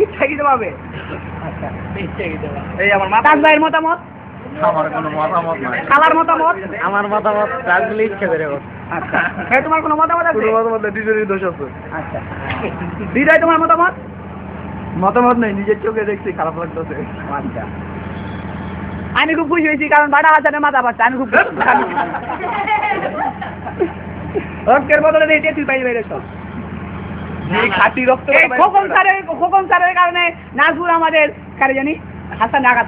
ইচ্ছাকৃতভাবে এই আমার মাতাজ ভাইয়ের মতামত। আমার কোনো মতামত নাই। খালার মতামত। আমার মতামত রাজগুলি ইচ্ছে করে করছে। আচ্ছা ভাই তোমার কোনো মতামত আছে? কোনো মতামত নেই, নিজেরই দোষ আছে। আচ্ছা হৃদয় তোমার মতামত? মতামত নেই, নিজের চোখে দেখছি খারাপ লাগতেছে। আচ্ছা আমি খুব খুশি হয়েছি কারণ বাটা হাজারের মাথা পাচ্ছে। আমি খুব রক্তের বদলে দিয়ে তুই পাই বাইরে সব খাঁটি রক্ত। খোকন স্যারের কারণে নাজপুর আমাদের কারে জানি হাসান আঘাত।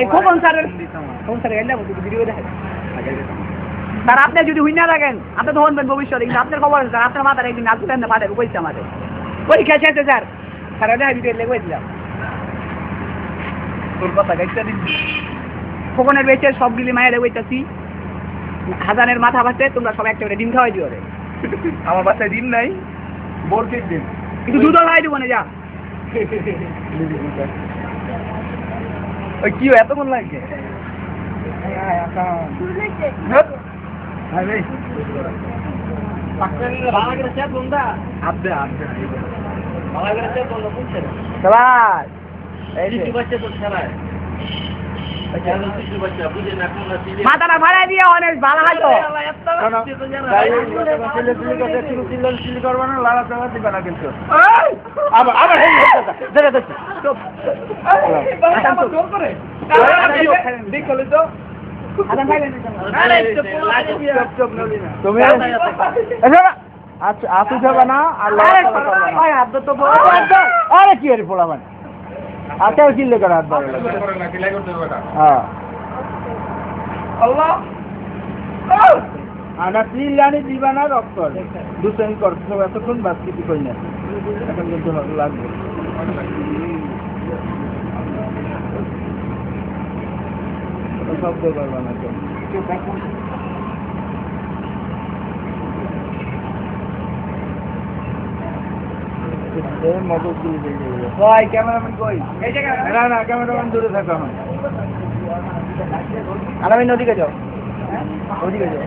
এই খোকন স্যারের ভিডিও দেখেন স্যার, আপনি যদি হুই না থাকেন আপনি তো হনবেন ভবিষ্যতে, কিন্তু আপনার খবর আছে স্যার, আপনার মাথার একদিন নাজপুর এনে পাঠাবে কইছে আমাদের পরীক্ষা শেষে স্যার স্যার দেখা ভিডিও লেগেছিলাম তোর কথা গাইতে দিন। খোকনের বেচে সবগুলি মায়ের বইতাছি হাজানের মাথা ভাসে, তোমরা সব একটা করে ডিম খাওয়াই দিও রে। আমার বাসায় দিন নাই, বোরকের দিন। কিন্তু দুধ খাওয়াই দিব না যা। ওই কি এতক্ষণ লাগে? মাথাটা ভাড়াই দিয়ে অনেক ভালো হয়তো আসু যাবে না আর কি আর পোলা মানে আচ্ছা চিল্লে করে হাত ধরে হ্যাঁ আমরা চিল্লানি দিবা না রক্ত দুশ্রেণী করতে সব এতক্ষণ বাস কিছু করি না, এখন কিন্তু লাগবে। শব্দ করবা না তো ক্যামেরাম্যান কই? না ক্যামেরাম্যান দূরে থাকো। এখন আলামিন ওদিকে যাও, ওদিকে যাও।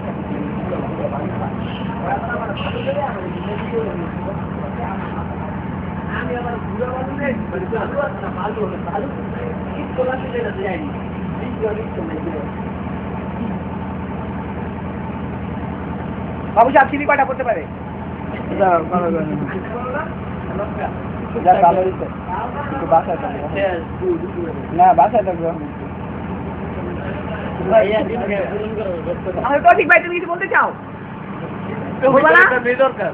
বাবু সাহেব চিনি কয়টা করতে পারে? না বাসায় থাকবে। ঠিক ভাই তুমি কিছু বলতে চাও? দরকার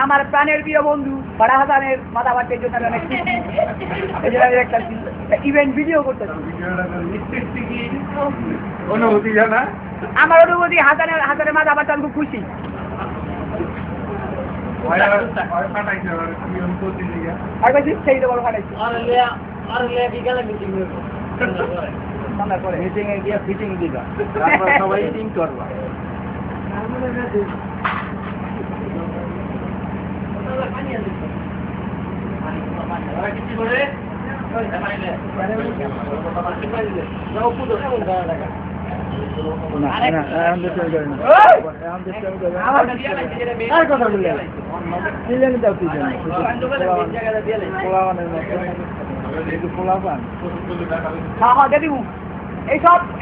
আমার প্রাণের প্রিয় বন্ধু বাড়া হাসানের মাথা বাড়তে জন্য একটা ইভেন্ট ভিডিও করতেছি। অনুভূতি জানা আমার অনুভূতি হাসানের মাথা বাড়তে আমি খুব খুশি। সেই তো বড় ফাটাইছি মিটিং এ গিয়ে ফিটিং দিবা, সবাই মিটিং করবা।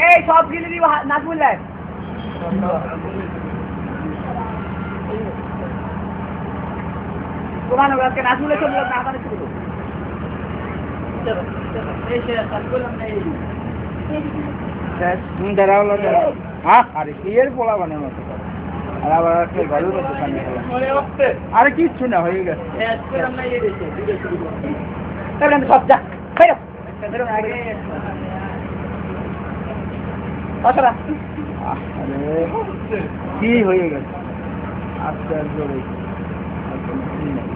এই সব গিলে দিব নাচ বললেন তোমার আজকে নাচ বলে চলল না আমার শুরু আরে কি এর পোলা বানের মতো আর আবার ঘরের দোকানে আরে কিচ্ছু না হয়ে গেছে সব যা কি হয়ে গেছে আস্তে আস্তে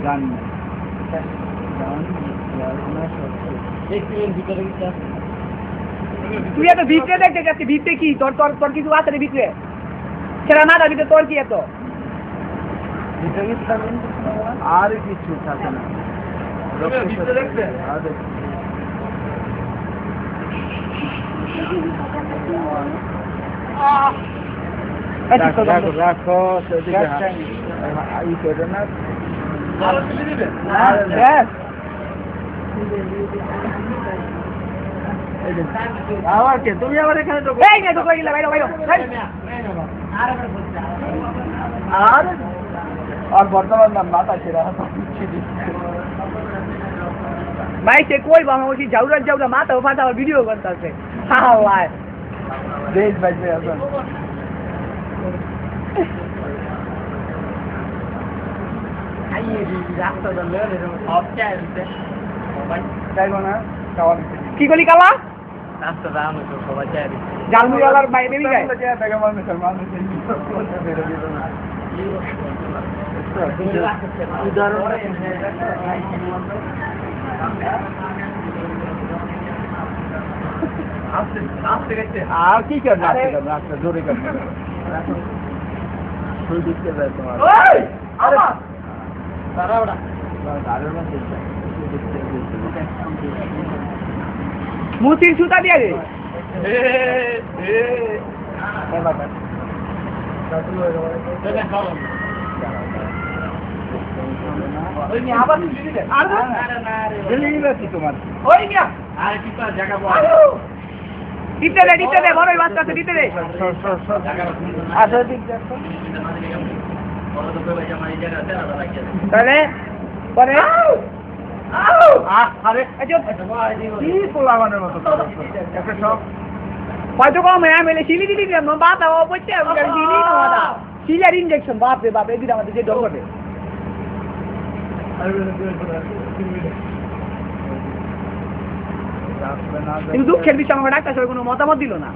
গান তুই এত ভিতরে দেখতে যাচ্ছি, ভিতরে কি তোর তোর তোর কিছু আছে রে ভিতরে? সেটা না দাবি তোর কি এত? আর কিছু থাকে না। রাখো রাখো ই করে না আবার কে তুমি আবার এখানে তো এই নে ঢুকে গেলে বাইরে বাইরে আর বর্তমান নাম মাথা ছেড়া ভাই সে কই বাবা ওই জাউরা জাউরা মাথা ফাটা ভিডিও করতেছে হাওয়া দেশ বাজবে এখন কি করলি কালা জালমুড়ালার ভাই বেবি গায় আর কি করবে রাস্তা জোরে করবে ফুল দিতে যায় তোমার মুসির সুতা দিয়ে রে তোমার দিতে দে বড়ই বাচ্চা আছে দিতে দে তাহলে পরে হয়তো কম আমি সিলি দিদি বাপ পড়ছে সিলিয়ার ইঞ্জেকশন বাপ রে বাপ এদিকে আমাদের যে ডর করবে কিন্তু দুঃখের বিষয় আমার ডাক্তার কোনো মতামত দিল না